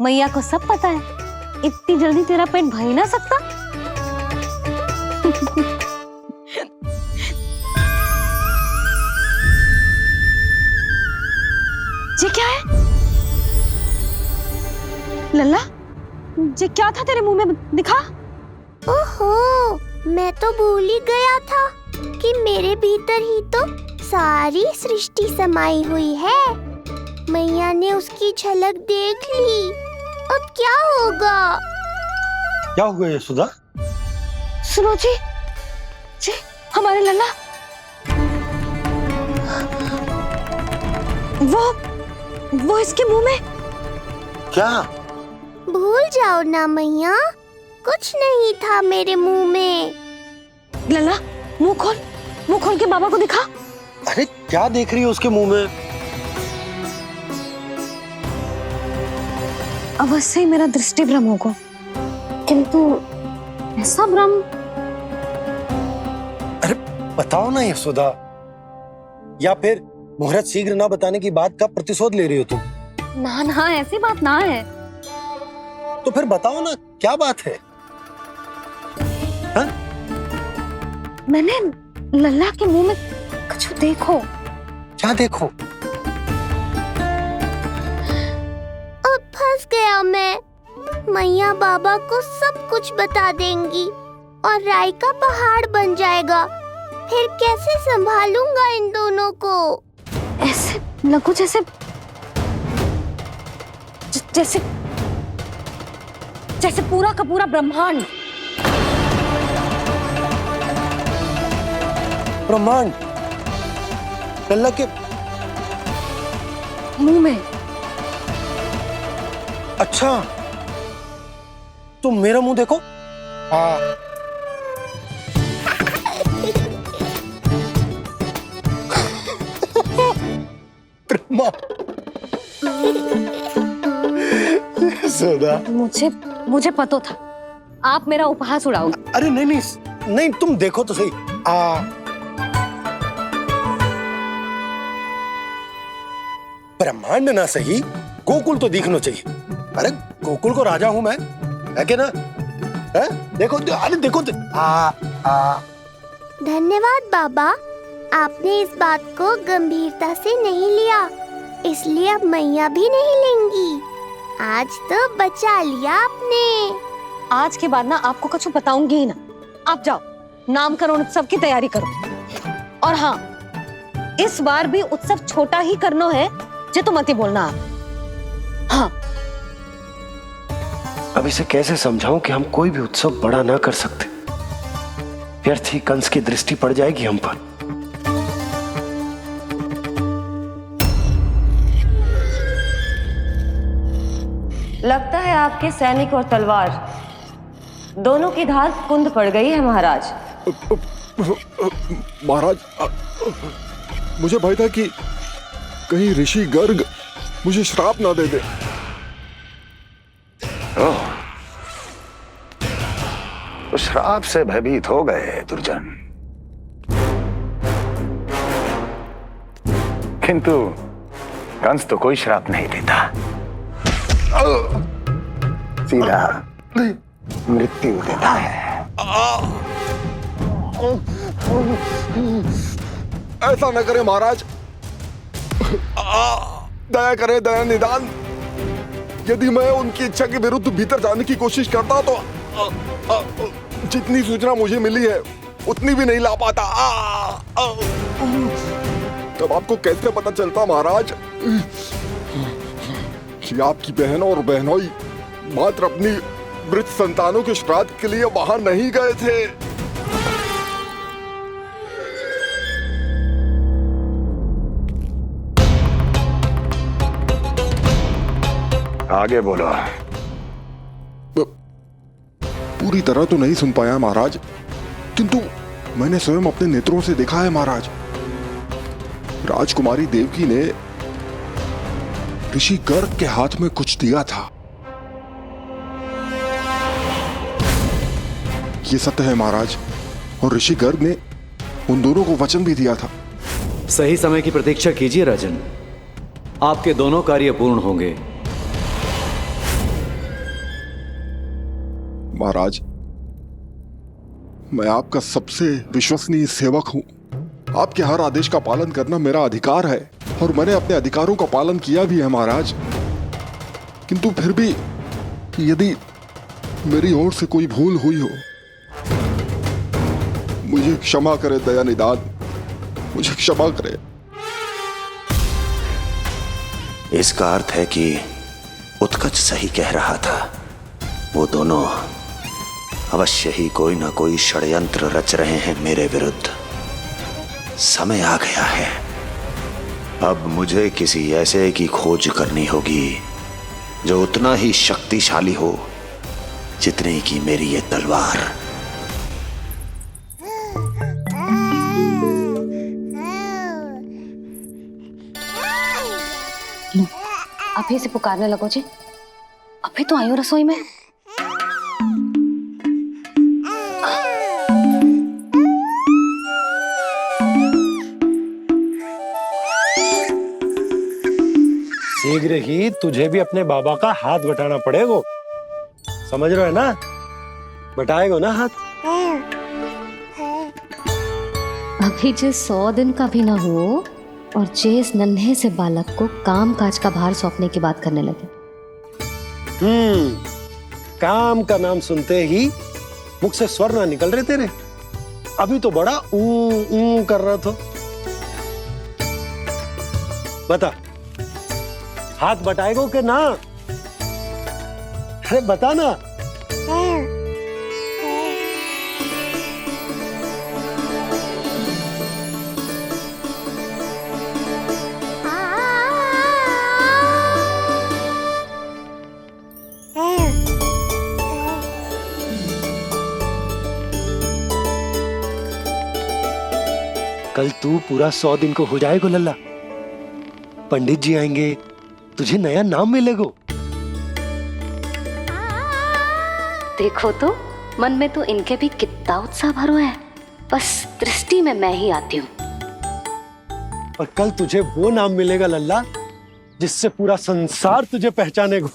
मैया को सब पता है, इतनी जल्दी तेरा पेट भर ही ना सकता। ये क्या है लल्ला? ये क्या था तेरे मुंह में, दिखा। ओहो, मैं तो भूल ही गया था कि मेरे भीतर ही तो सारी सृष्टि समाई हुई है। मैया ने उसकी झलक देख ली, अब क्या होगा? क्या हुआ यशोदा? सुनो जी, हमारे लल्ला वो इसके मुंह में। क्या? भूल जाओ ना मैया, कुछ नहीं था मेरे मुंह में। लल्ला मुंह खोल के बाबा को दिखा। अरे क्या देख रही है उसके मुंह में? अवश्य ही मेरा दृष्टि भ्रम होगा, किंतु ऐसा भ्रम। अरे बताओ ना यशोदा, या फिर मुहूर्त शीघ्र ना बताने की बात का प्रतिशोध ले रही हो तुम? ना ऐसी बात ना है। तो फिर बताओ ना क्या बात है? हा? मैंने लल्ला के मुंह में कुछ देखो। क्या देखो? अब फंस गया मैं। मैया बाबा को सब कुछ बता देंगी और राय का पहाड़ बन जाएगा। फिर कैसे संभालूंगा इन दोनों को? ऐसे लगो जैसे जैसे पूरा का पूरा ब्रह्मांड। ब्रह्मांड लल्ला के मुंह में। अच्छा, तुम मेरा मुंह देखो। हाँ। ब्रह्मा। यशोदा, मुझे पता था आप मेरा उपहास उड़ाओगे। अरे नहीं, तुम देखो तो सही। ब्रह्मांड ना सही, गोकुल तो दिखना चाहिए। अरे गोकुल को राजा हूं मैं, है कि ना? है? देखो, अरे देखो। धन्यवाद बाबा, आपने इस बात को गंभीरता से नहीं लिया, इसलिए अब मैया भी नहीं लेंगी। आज तो बचा लिया आपने। आज के बाद ना आपको कुछ बताऊंगी ही ना। आप जाओ, नामकरण उत्सव की तैयारी करो। और हाँ, इस बार भी उत्सव छोटा ही करना है, जे तो मत ही बोलना आप। हाँ। अब इसे कैसे समझाऊं कि हम कोई भी उत्सव बड़ा ना कर सकते? व्यर्थ ही कंस की दृष्टि पड़ जाएगी हम पर। लगता है आपके सैनिक और तलवार दोनों की धार कुंद पड़ गई है महाराज। महाराज, मुझे भय था कि कहीं ऋषि गर्ग मुझे श्राप ना दे दे। तो श्राप से भयभीत हो गए दुर्जन, किंतु कंस तो कोई श्राप नहीं देता, सीधा मृत्यु देता है। ऐसा न करे महाराज, दया करें, दया निदान। यदि मैं उनकी इच्छा के विरुद्ध भीतर जाने की कोशिश करता तो जितनी सूचना मुझे मिली है उतनी भी नहीं ला पाता। तब आपको कैसे पता चलता महाराज कि आपकी बहन और बहनोई मात्र अपनी मृत संतानों के श्राद्ध के लिए वहां नहीं गए थे? आगे बोलो। पूरी तरह तो नहीं सुन पाया महाराज, किंतु मैंने स्वयं अपने नेत्रों से देखा है महाराज। राजकुमारी देवकी ने ऋषि गर्ग के हाथ में कुछ दिया था। ये सत्य है महाराज, और ऋषि गर्ग ने उन दोनों को वचन भी दिया था। सही समय की प्रतीक्षा कीजिए राजन, आपके दोनों कार्य पूर्ण होंगे। महाराज, मैं आपका सबसे विश्वसनीय सेवक हूं। आपके हर आदेश का पालन करना मेरा अधिकार है और मैंने अपने अधिकारों का पालन किया भी है महाराज। किंतु फिर भी यदि मेरी ओर से कोई भूल हुई हो, मुझे क्षमा करे दयानिदान, मुझे क्षमा करे। इसका अर्थ है कि उत्कच सही कह रहा था। वो दोनों अवश्य ही कोई ना कोई षड्यंत्र रच रहे हैं मेरे विरुद्ध। समय आ गया है, अब मुझे किसी ऐसे की खोज करनी होगी जो उतना ही शक्तिशाली हो जितनी की मेरी ये तलवार। अभी से पुकारने लगो जी, अभी तो आई हूँ रसोई में। शीघ्र ही तुझे भी अपने बाबा का हाथ बटाना पड़ेगा, समझ रहे हो ना? बटाएगो ना हाथ? अभी जे 100 दिन का भी ना हो और जे इस नन्हे से बालक को काम काज का भार सौंपने की बात करने लगे। काम का नाम सुनते ही मुख से स्वर ना निकल रहे तेरे। अभी तो बड़ा ऊ कर रहा था। बता, हाथ बटाएगो के ना? अरे बता ना। कल तू पूरा 100 दिन को हो जाएगा लल्ला। पंडित जी आएंगे, तुझे नया नाम मिलेगा। देखो तो मन में तो इनके भी कितना उत्साह भरो है, बस दृष्टि में मैं ही आती हूँ। और कल तुझे वो नाम मिलेगा लल्ला जिससे पूरा संसार तुझे पहचानेगा।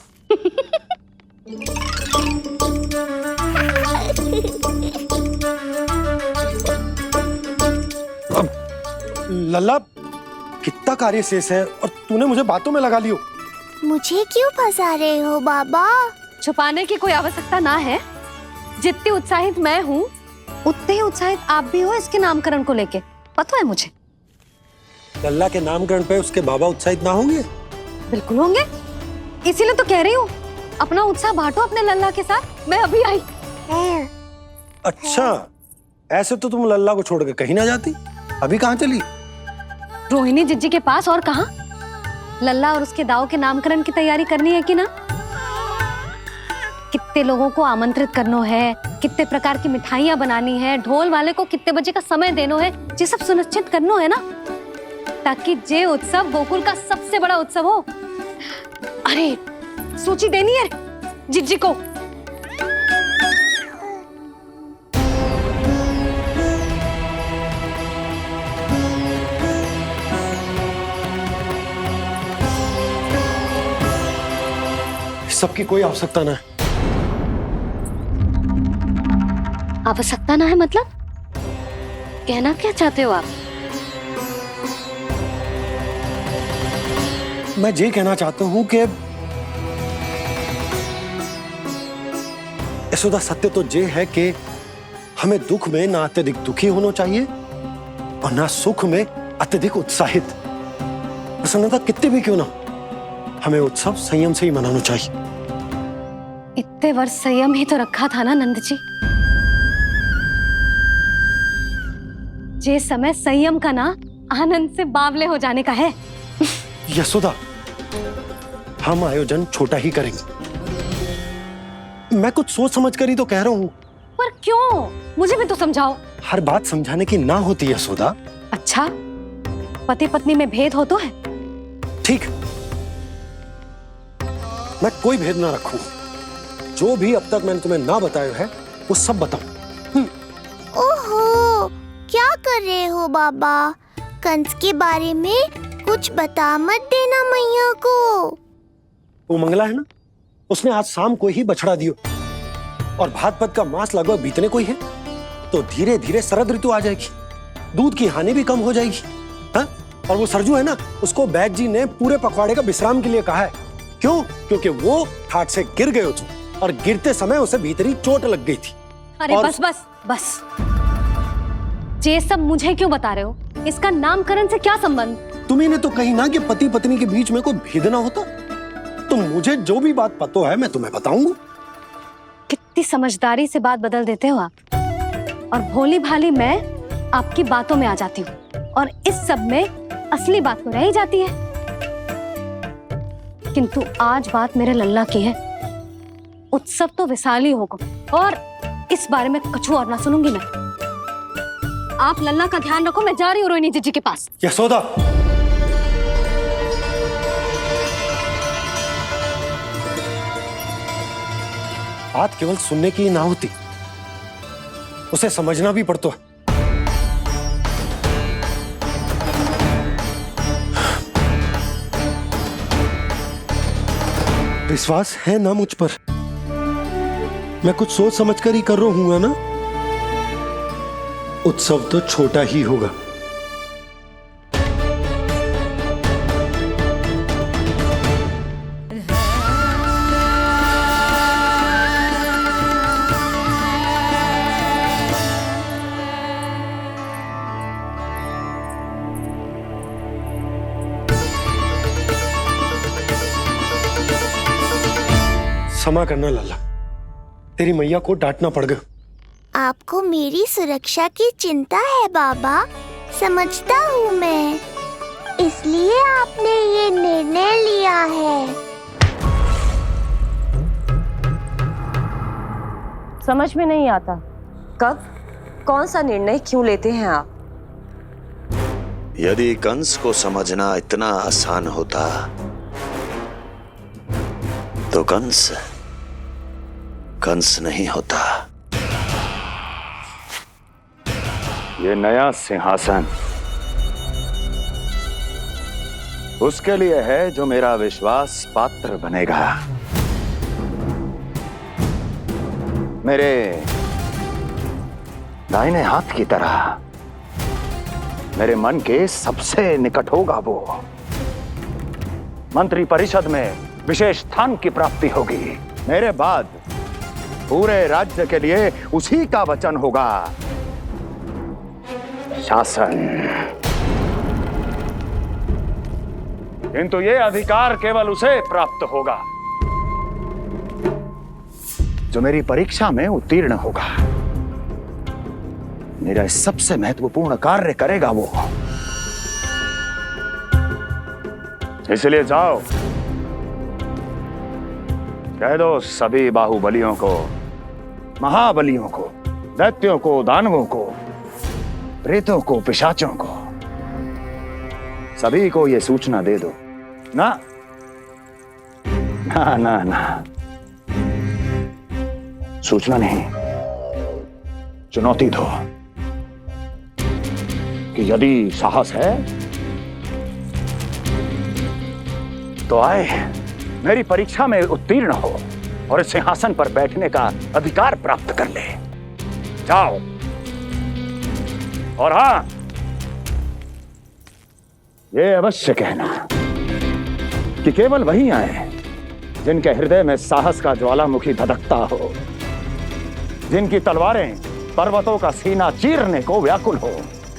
अब लल्ला, कितना कार्य शेष है और तूने मुझे बातों में लगा लियो। मुझे क्यों फंसा रहे हो बाबा? छुपाने की कोई आवश्यकता ना है। जितनी उत्साहित मैं हूँ उतने ही उत्साहित आप भी हो इसके नामकरण को लेके, पता है मुझे। लल्ला के नामकरण पे उसके बाबा उत्साहित ना होंगे? बिल्कुल होंगे, इसीलिए तो कह रही हूँ अपना उत्साह बांटो अपने लल्ला के साथ। मैं अभी आई। अच्छा, ऐसे तो तुम लल्ला को छोड़ के कहीं ना जाती। अभी कहाँ चली? रोहिणी जिज्जी के पास, और कहाँ? लल्ला और उसके दाव के नामकरण की तैयारी करनी है कि ना? कितने लोगों को आमंत्रित करना है, कितने प्रकार की मिठाइयां बनानी है, ढोल वाले को कितने बजे का समय देना है, ये सब सुनिश्चित करना है ना, ताकि ये उत्सव गोकुल का सबसे बड़ा उत्सव हो। अरे सूची देनी है जिज्जी को। सबकी कोई आवश्यकता ना है। आवश्यकता ना है मतलब? कहना क्या चाहते हो आप? मैं ये कहना चाहता हूं कि यशोदा, सत्य तो ये है कि हमें दुख में ना अत्यधिक दुखी होना चाहिए और ना सुख में अत्यधिक उत्साहित। प्रसन्नता कितनी भी क्यों ना, हमें उत्सव संयम से ही मनाना चाहिए। इतने वर्ष संयम ही तो रखा था ना नंद जी। ये समय संयम का ना आनंद से बावले हो जाने का है। यशोदा, हम आयोजन छोटा ही करेंगे। मैं कुछ सोच समझ कर ही तो कह रहा हूँ। पर क्यों? मुझे भी तो समझाओ। हर बात समझाने की ना होती है यशोदा। अच्छा, पति पत्नी में भेद हो तो है? ठीक, मैं कोई भेद ना रखूं। जो भी अब तक मैंने तुम्हें ना बताया है वो सब बताऊं। ओहो, क्या कर रहे हो बाबा? कंस के बारे में कुछ बता मत देना मैया को। वो मंगला है ना, उसने आज शाम को ही बछड़ा दियो। और भात पद का मांस लगभग बीतने को ही है, तो धीरे धीरे शरद ऋतु आ जाएगी, दूध की हानि भी कम हो जाएगी। हाँ? और वो सरजू है ना, उसको बैद जी ने पूरे पखवाड़े का विश्राम के लिए कहा है। क्यों? क्योंकि वो ठाट से गिर गए थे और गिरते समय उसे भीतरी चोट लग गई थी। अरे और... बस बस बस, ये सब मुझे क्यों बता रहे हो? इसका नामकरण से क्या संबंध? तुम्ही ने तो कही ना कि पति पत्नी के बीच में कोई भेद ना होता। तो मुझे जो भी बात पता है मैं तुम्हें बताऊंगा। कितनी समझदारी से बात बदल देते हो आप, और भोली भाली मैं आपकी बातों में आ जाती हूँ, और इस सब में असली बात तो रह ही जाती है। किंतु आज बात मेरे लल्ला की है। उत्सव तो विशाल ही होगा, और इस बारे में कछु और ना सुनूंगी मैं। आप लल्ला का ध्यान रखो, मैं जा रही हूँ रोहिणी जीजी के पास। यशोदा, बात केवल सुनने की ना होती, उसे समझना भी पड़ता है। विश्वास है ना मुझ पर? मैं कुछ सोच समझकर ही कर रहा हूँ ना। उत्सव तो छोटा ही होगा। क्षमा करना लल्ला, तेरी मैया को डांटना पड़ गया। आपको मेरी सुरक्षा की चिंता है बाबा, समझता हूँ मैं, इसलिए आपने ये निर्णय लिया है। समझ में नहीं आता, कब कौन सा निर्णय क्यों लेते हैं आप? यदि कंस को समझना इतना आसान होता तो कंस नहीं होता। ये नया सिंहासन उसके लिए है जो मेरा विश्वास पात्र बनेगा। मेरे दाहिने हाथ की तरह मेरे मन के सबसे निकट होगा वो। मंत्री परिषद में विशेष स्थान की प्राप्ति होगी। मेरे बाद पूरे राज्य के लिए उसी का वचन होगा। शासन। किंतु ये अधिकार केवल उसे प्राप्त होगा जो मेरी परीक्षा में उत्तीर्ण होगा, मेरा सबसे महत्वपूर्ण कार्य करेगा वो। इसलिए जाओ, कह दो सभी बाहुबलियों को, महाबलियों को, दैत्यों को, दानवों को, प्रेतों को, पिशाचों को, सभी को यह सूचना दे दो ना ना ना ना, सूचना नहीं, चुनौती दो कि यदि साहस है तो आए, मेरी परीक्षा में उत्तीर्ण हो और इस सिंहासन पर बैठने का अधिकार प्राप्त कर ले। जाओ। और हां, ये अवश्य कहना कि केवल वही आए जिनके हृदय में साहस का ज्वालामुखी धधकता हो, जिनकी तलवारें पर्वतों का सीना चीरने को व्याकुल हो,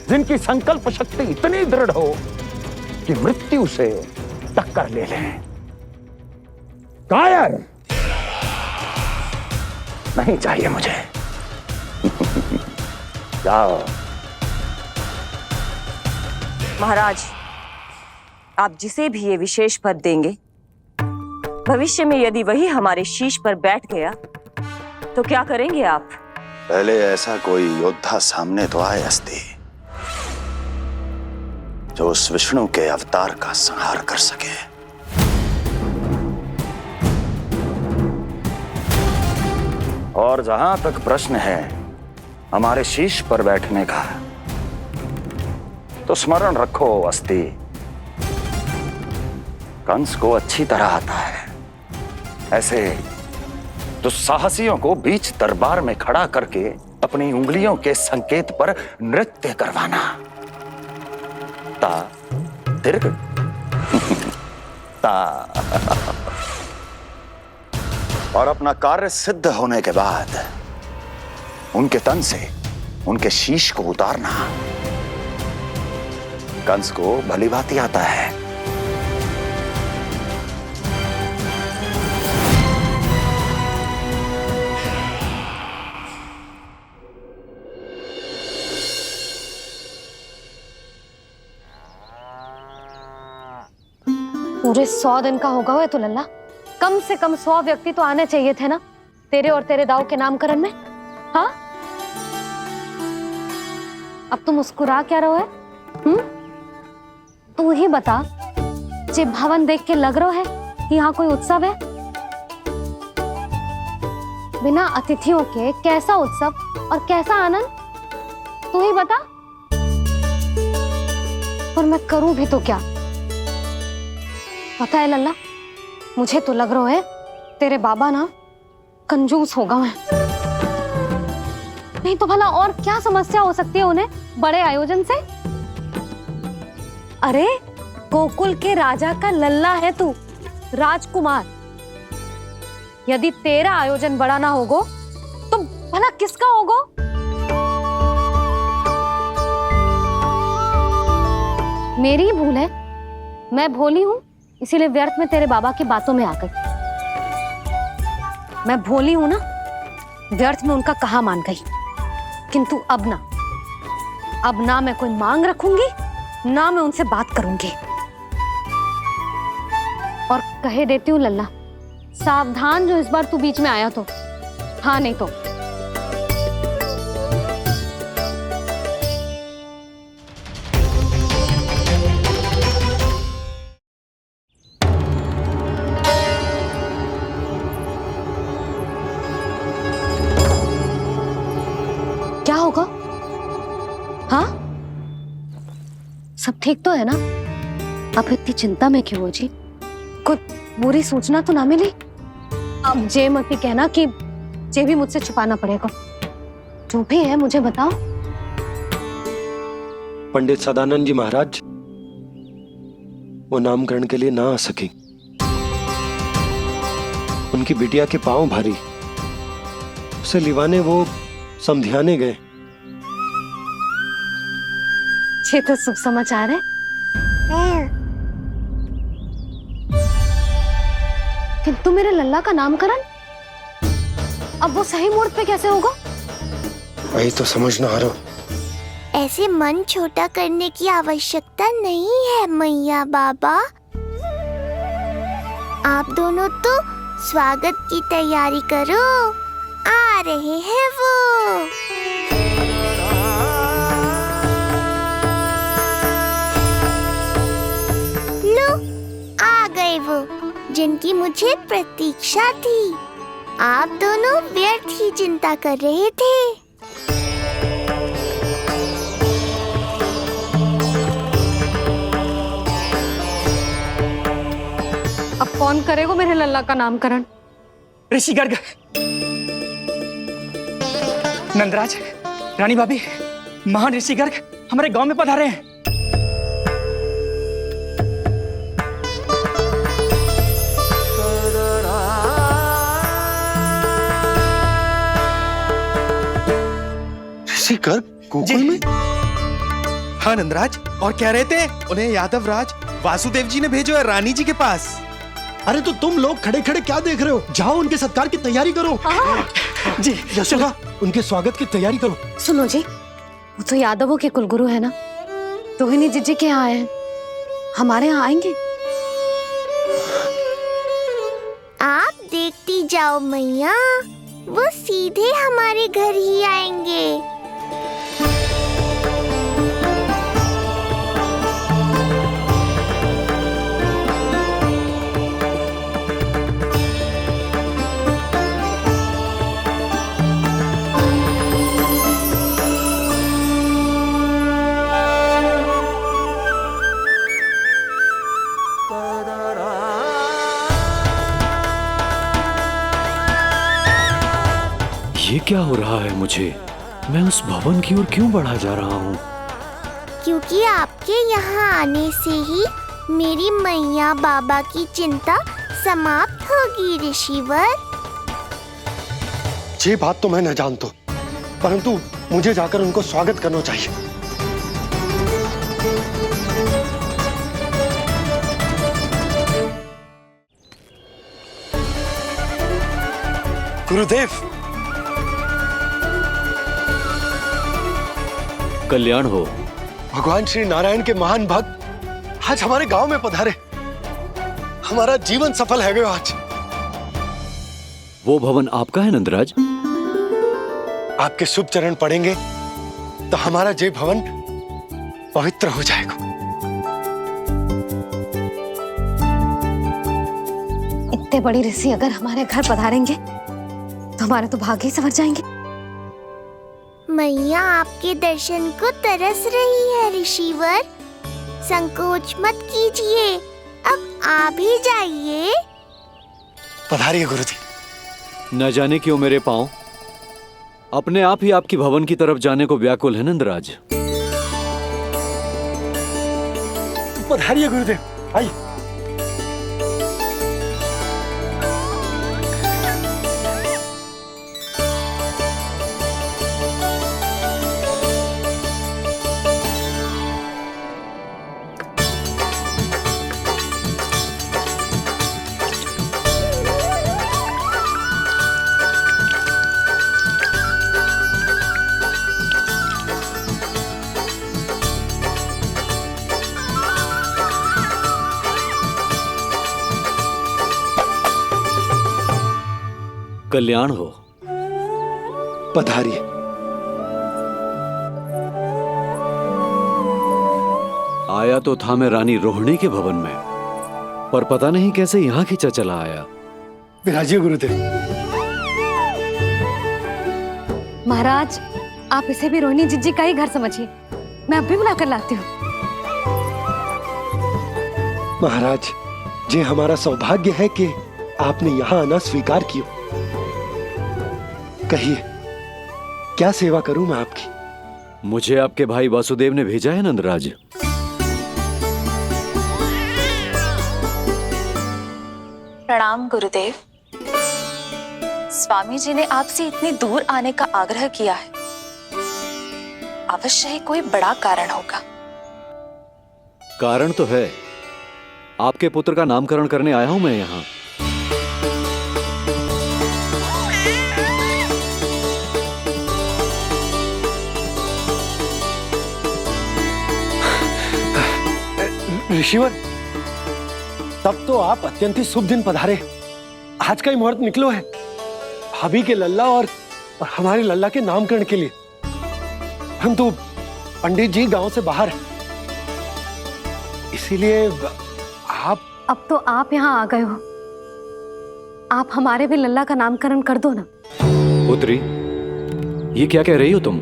जिनकी संकल्प शक्ति इतनी दृढ़ हो कि मृत्यु से टक्कर ले लें। कायर नहीं चाहिए मुझे। जाओ। महाराज, आप जिसे भी ये विशेष पद देंगे, भविष्य में यदि वही हमारे शीश पर बैठ गया तो क्या करेंगे आप? पहले ऐसा कोई योद्धा सामने तो आए अस्ति, जो उस विष्णु के अवतार का संहार कर सके। और जहां तक प्रश्न है हमारे शीश पर बैठने का, तो स्मरण रखो अस्ति, कंस को अच्छी तरह आता है ऐसे दुस्साहसियों को बीच दरबार में खड़ा करके अपनी उंगलियों के संकेत पर नृत्य करवाना। ता दीर्घ ता। और अपना कार्य सिद्ध होने के बाद उनके तन से उनके शीश को उतारना कंस को भली भांति आता है। पूरे 100 दिन का होगा हुआ तो लल्ला, कम से कम 100 व्यक्ति तो आने चाहिए थे ना तेरे और तेरे दाऊ के नामकरण में। हाँ, अब तुम मुस्कुरा क्या रहो है? तू ही बता, जे भवन देख के लग रहा है कि यहाँ कोई उत्सव है? बिना अतिथियों के कैसा उत्सव और कैसा आनंद, तू ही बता। और मैं करूं भी तो क्या? पता है लल्ला, मुझे तो लग रहा है तेरे बाबा ना कंजूस होगा। मैं नहीं तो भला और क्या समस्या हो सकती है उन्हें बड़े आयोजन से? अरे गोकुल के राजा का लल्ला है तू, राजकुमार। यदि तेरा आयोजन बड़ा ना होगो तो भला किसका होगो? मेरी भूल है, मैं भोली हूं, इसीलिए व्यर्थ में तेरे बाबा की बातों में आ गई। मैं भोली हूं ना, व्यर्थ में उनका कहा मान गई। किंतु अब ना मैं कोई मांग रखूंगी, ना मैं उनसे बात करूंगी। और कहे देती हूँ लल्ला, सावधान जो इस बार तू बीच में आया तो। हाँ नहीं तो क्या होगा? हाँ, सब ठीक तो है ना? आप इतनी चिंता में क्यों हो जी? कुछ बुरी सूचना तो ना मिली? अब जे मत ही कहना कि जे भी मुझसे छुपाना पड़ेगा। जो भी है मुझे बताओ। पंडित सदानंद जी महाराज वो नामकरण के लिए ना आ सके। उनकी बिटिया के पांव भारी, उसे लिवाने वो समझाने गए। ये तो शुभ समाचार है। किंतु मेरे लल्ला का नामकरण अब वो सही मुहूर्त पे कैसे होगा? वही तो समझ ना आ रहा। ऐसे मन छोटा करने की आवश्यकता नहीं है मैया बाबा। आप दोनों तो स्वागत की तैयारी करो, आ रहे हैं वो। लो, आ गए वो जिनकी मुझे प्रतीक्षा थी। आप दोनों व्यर्थ ही चिंता कर रहे थे। अब कौन करेगा मेरे लल्ला का नामकरण? ऋषि गर्ग, नंदराज, रानी भाभी, महान ऋषि गर्ग हमारे गांव में पधारे हैं। ऋषि गर्ग गोकुल में? हाँ नंदराज, और कह रहे थे उन्हें यादव राज वासुदेव जी ने भेजो है रानी जी के पास। अरे तो तुम लोग खड़े खड़े क्या देख रहे हो? जाओ उनके सत्कार की तैयारी करो। जी यशोदा, उनके स्वागत की तैयारी करो। सुनो जी, वो तो यादवों के कुलगुरु है ना, रोहिणी जीजी के यहाँ आए हैं, हमारे यहाँ आएंगे। आप देखती जाओ मैया, वो सीधे हमारे घर ही आएंगे। ये क्या हो रहा है मुझे? मैं उस भवन की ओर क्यों बढ़ा जा रहा हूँ? क्योंकि आपके यहाँ आने से ही मेरी मैया बाबा की चिंता समाप्त होगी ऋषिवर। ये बात तो मैं न जानता, परंतु मुझे जाकर उनको स्वागत करना चाहिए। गुरुदेव, कल्याण हो। भगवान श्री नारायण के महान भक्त आज हमारे गांव में पधारे। हमारा जीवन सफल है गयो आज। वो भवन आपका है नंदराज? आपके शुभ चरण पड़ेंगे तो हमारा जय भवन पवित्र हो जाएगा। इतने बड़ी ऋषि अगर हमारे घर पधारेंगे तो हमारे तो भाग्य ही संवर जाएंगे। मैया आपके दर्शन को तरस रही है ऋषिवर। संकोच मत कीजिए, अब आप ही जाइए। पधारिए गुरुजी। न जाने क्यों मेरे पांव अपने आप ही आपकी भवन की तरफ जाने को व्याकुल है नंदराज। पधारिए गुरुदेव, आइए। कल्याण हो। पधारिए। आया तो था मैं रानी रोहिणी के भवन में, पर पता नहीं कैसे यहाँ खींचा चला आया। विराजिए गुरुदेव। महाराज, आप इसे भी रोहिणी जिज्जी का ही घर समझिए। मैं अब भी बुलाकर लाती हूँ। महाराज, ये हमारा सौभाग्य है कि आपने यहाँ आना स्वीकार किया। कहिए, क्या सेवा करूं मैं आपकी? मुझे आपके भाई वासुदेव ने भेजा है नंदराज। प्रणाम गुरुदेव। स्वामी जी ने आपसे इतनी दूर आने का आग्रह किया है, अवश्य ही कोई बड़ा कारण होगा। कारण तो है, आपके पुत्र का नामकरण करने आया हूं मैं यहाँ। ऋषिवर, तब तो आप अत्यंत ही शुभ दिन पधारे। आज का ही मुहूर्त निकलो है भाभी के लल्ला और हमारे लल्ला के नामकरण के लिए। हम तो पंडित जी गांव से बाहर हैं, इसीलिए आप। अब तो आप यहाँ आ गए हो, आप हमारे भी लल्ला का नामकरण कर दो ना। पुत्री, ये क्या कह रही हो तुम?